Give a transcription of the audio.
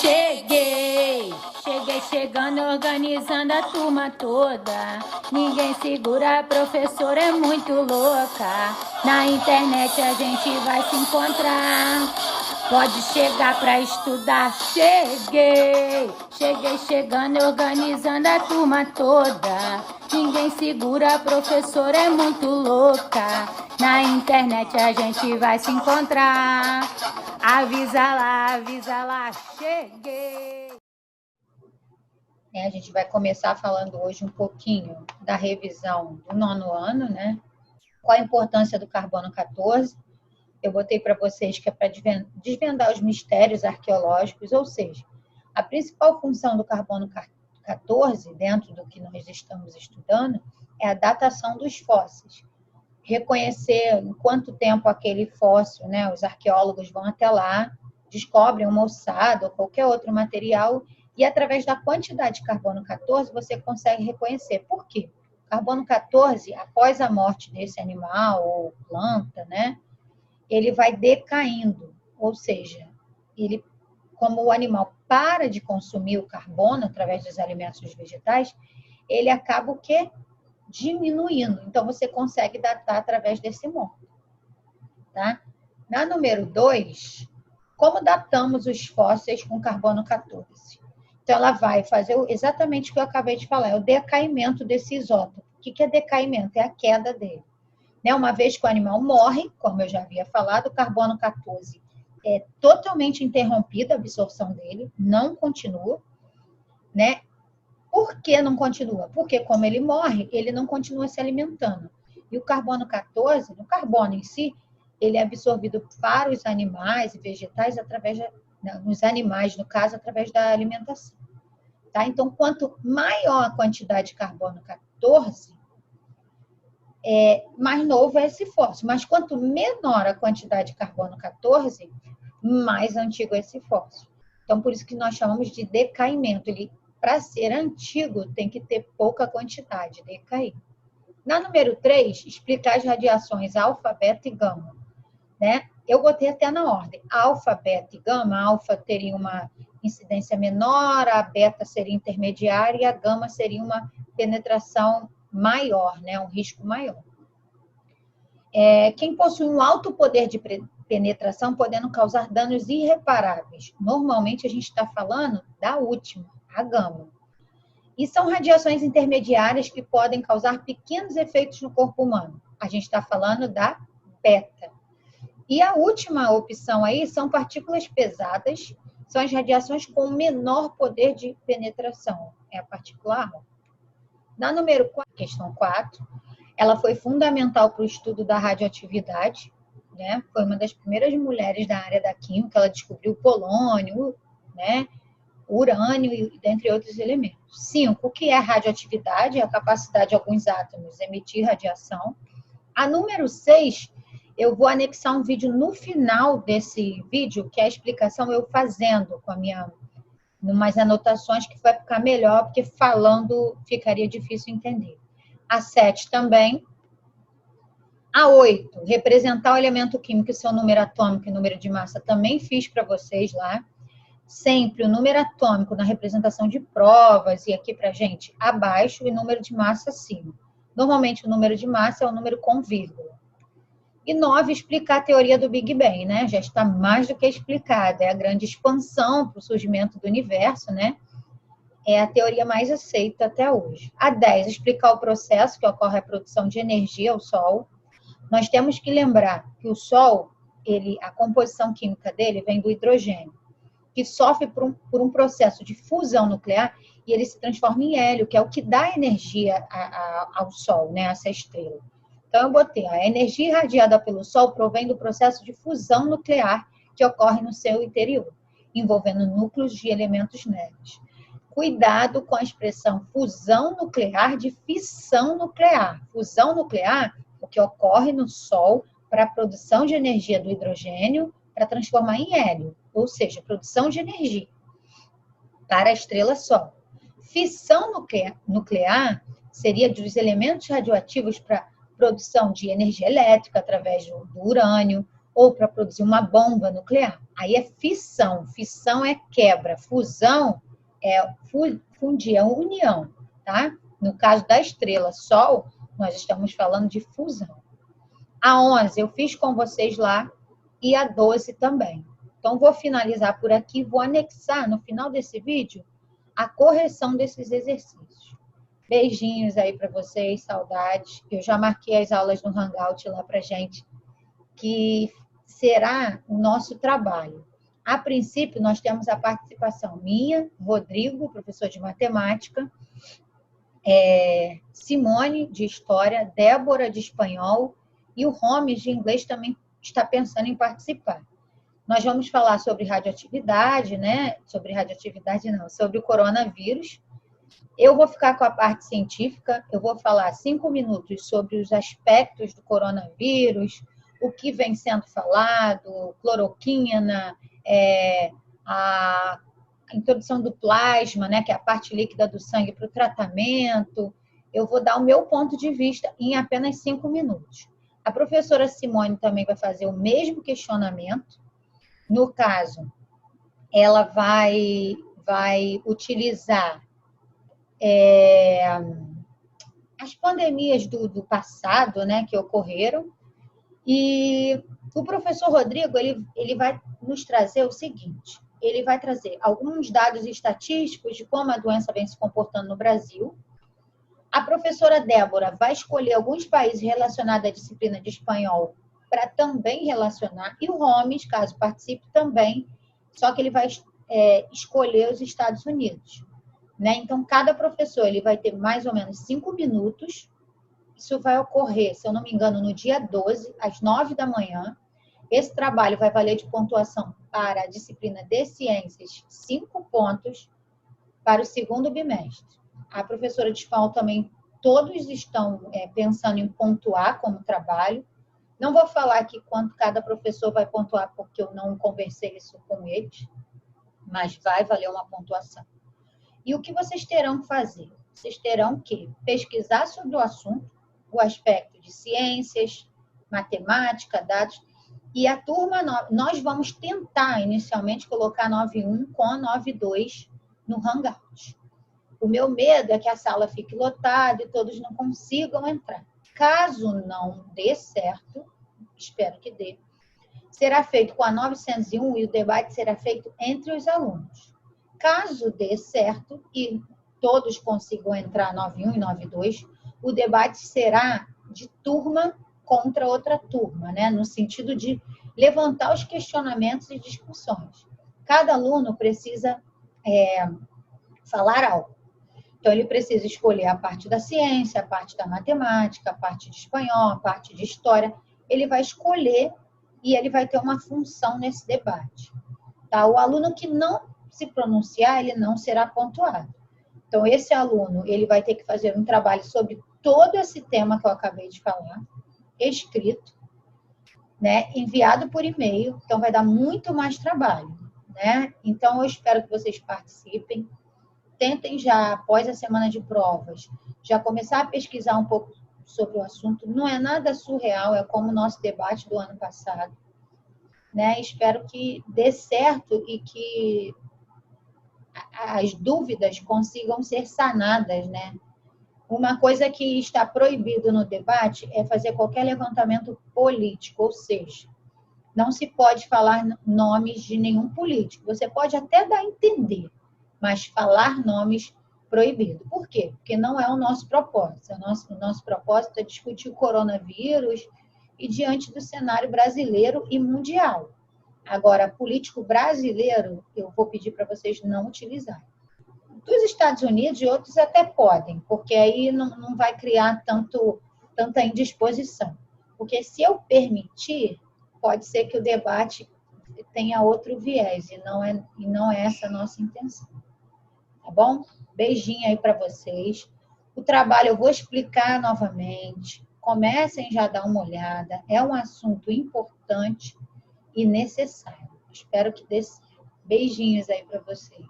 Cheguei, chegando, organizando a turma toda. Ninguém segura, a professora é muito louca. Na internet a gente vai se encontrar. Pode chegar pra estudar. Cheguei, chegando, organizando a turma toda. Ninguém segura, a professora é muito louca. Na internet a gente vai se encontrar. Avisa lá, cheguei. A gente vai começar falando hoje um pouquinho da revisão do 9º ano, né? Qual a importância do carbono 14? Eu botei para vocês que é para desvendar os mistérios arqueológicos, ou seja, a principal função do carbono 14, dentro do que nós estamos estudando, é a datação dos fósseis. Reconhecer em quanto tempo aquele fóssil, né? Os arqueólogos vão até lá, descobrem uma ossada ou qualquer outro material e através da quantidade de carbono 14 você consegue reconhecer. Por quê? Carbono 14, após a morte desse animal ou planta, né? Ele vai decaindo, ou seja, ele, como o animal para de consumir o carbono através dos alimentos vegetais, ele acaba o quê? Diminuindo. Então, você consegue datar através desse módulo. Tá? Na número 2, como datamos os fósseis com carbono 14? Então, ela vai fazer exatamente o que eu acabei de falar, é o decaimento desse isótopo. O que é decaimento? É a queda dele. Uma vez que o animal morre, como eu já havia falado, o carbono 14 é totalmente interrompida a absorção dele, não continua, né? Por que não continua? Porque como ele morre, ele não continua se alimentando. E o carbono 14, o carbono em si, ele é absorvido para os animais e vegetais através nos animais, no caso, através da alimentação. Tá? Então, quanto maior a quantidade de carbono 14, mais novo é esse fóssil. Mas quanto menor a quantidade de carbono 14, mais antigo é esse fóssil. Então, por isso que nós chamamos de decaimento. Ele, para ser antigo, tem que ter pouca quantidade, decair. Na número 3, explicar as radiações alfa, beta e gama. Né? Eu botei até na ordem. Alfa, beta e gama. A alfa teria uma incidência menor, a beta seria intermediária e a gama seria uma penetração maior, né? Um risco maior. Quem possui um alto poder de penetração, podendo causar danos irreparáveis. Normalmente, a gente está falando da última, a gama. E são radiações intermediárias que podem causar pequenos efeitos no corpo humano. A gente está falando da beta. E a última opção aí são partículas pesadas, são as radiações com menor poder de penetração. É a partícula alfa. Na número 4, questão 4, ela foi fundamental para o estudo da radioatividade, né? Foi uma das primeiras mulheres da área da química, ela descobriu o polônio, né? O urânio e dentre outros elementos. 5, o que é radioatividade? É a capacidade de alguns átomos emitir radiação. A número 6, eu vou anexar um vídeo no final desse vídeo, que é a explicação eu fazendo com a minha umas anotações que vai ficar melhor, porque falando ficaria difícil entender. A 7 também. A 8, representar o elemento químico e seu número atômico e número de massa, também fiz para vocês lá. Sempre o número atômico na representação de provas, e aqui para gente, abaixo, e número de massa acima. Normalmente o número de massa é o número com vírgula. E 9, explicar a teoria do Big Bang, né? Já está mais do que explicada. É a grande expansão para o surgimento do universo, né? É a teoria mais aceita até hoje. A 10, explicar o processo que ocorre a produção de energia ao Sol. Nós temos que lembrar que o Sol, a composição química dele vem do hidrogênio, que sofre por um processo de fusão nuclear e ele se transforma em hélio, que é o que dá energia ao Sol, né? Essa estrela. Então, eu botei, a energia irradiada pelo Sol provém do processo de fusão nuclear que ocorre no seu interior, envolvendo núcleos de elementos leves. Cuidado com a expressão fusão nuclear de fissão nuclear. Fusão nuclear, o que ocorre no Sol para a produção de energia do hidrogênio para transformar em hélio, ou seja, produção de energia para a estrela Sol. Fissão nuclear seria dos elementos radioativos para produção de energia elétrica através do urânio, ou para produzir uma bomba nuclear. Aí é fissão. Fissão é quebra. Fusão é fundir, é união, tá? No caso da estrela Sol, nós estamos falando de fusão. A 11 eu fiz com vocês lá e a 12 também. Então, vou finalizar por aqui, vou anexar no final desse vídeo a correção desses exercícios. Beijinhos aí para vocês, saudades. Eu já marquei as aulas no Hangout lá para gente, que será o nosso trabalho. A princípio, nós temos a participação minha, Rodrigo, professor de matemática, Simone, de história, Débora, de espanhol, e o Romes, de inglês, também está pensando em participar. Nós vamos falar sobre radioatividade, né? Sobre o coronavírus. Eu vou ficar com a parte científica, eu vou falar 5 minutos sobre os aspectos do coronavírus, o que vem sendo falado, cloroquina, a introdução do plasma, né, que é a parte líquida do sangue para o tratamento. Eu vou dar o meu ponto de vista em apenas 5 minutos. A professora Simone também vai fazer o mesmo questionamento. No caso, ela vai utilizar as pandemias do passado, né, que ocorreram. E o professor Rodrigo, ele vai nos trazer o seguinte, ele vai trazer alguns dados estatísticos de como a doença vem se comportando no Brasil. A professora Débora vai escolher alguns países relacionados à disciplina de espanhol para também relacionar, e o Romes, caso participe, também, só que ele vai escolher os Estados Unidos. Né? Então, cada professor ele vai ter mais ou menos 5 minutos. Isso vai ocorrer, se eu não me engano, no dia 12, às 9 da manhã. Esse trabalho vai valer de pontuação para a disciplina de ciências, 5 pontos para o segundo bimestre. A professora de espanhol também, todos estão pensando em pontuar como trabalho. Não vou falar aqui quanto cada professor vai pontuar, porque eu não conversei isso com eles, mas vai valer uma pontuação. E o que vocês terão que fazer? Vocês terão que pesquisar sobre o assunto, o aspecto de ciências, matemática, dados, e a turma, nós vamos tentar inicialmente colocar 9.1 com a 9.2 no Hangout. O meu medo é que a sala fique lotada e todos não consigam entrar. Caso não dê certo, espero que dê, será feito com a 901 e o debate será feito entre os alunos. Caso dê certo e todos consigam entrar 9.1 e 9.2, o debate será de turma contra outra turma, né? No sentido de levantar os questionamentos e discussões. Cada aluno precisa falar algo. Então, ele precisa escolher a parte da ciência, a parte da matemática, a parte de espanhol, a parte de história. Ele vai escolher e ele vai ter uma função nesse debate. Tá? O aluno que não se pronunciar, ele não será pontuado. Então, esse aluno, ele vai ter que fazer um trabalho sobre todo esse tema que eu acabei de falar, escrito, né, enviado por e-mail, então vai dar muito mais trabalho, né? Então, eu espero que vocês participem. Tentem já, após a semana de provas, já começar a pesquisar um pouco sobre o assunto. Não é nada surreal, é como o nosso debate do ano passado, né? Espero que dê certo e que as dúvidas consigam ser sanadas, né? Uma coisa que está proibido no debate é fazer qualquer levantamento político, ou seja, não se pode falar nomes de nenhum político. Você pode até dar a entender, mas falar nomes proibido. Por quê? Porque não é o nosso propósito. O nosso propósito é discutir o coronavírus e diante do cenário brasileiro e mundial. Agora, político brasileiro, eu vou pedir para vocês não utilizarem. Dos Estados Unidos e outros até podem, porque aí não vai criar tanta indisposição. Porque se eu permitir, pode ser que o debate tenha outro viés, e não é essa a nossa intenção. Tá bom? Beijinho aí para vocês. O trabalho eu vou explicar novamente. Comecem já a dar uma olhada. É um assunto importante e necessário. Espero que dê certo. Beijinhos aí para vocês.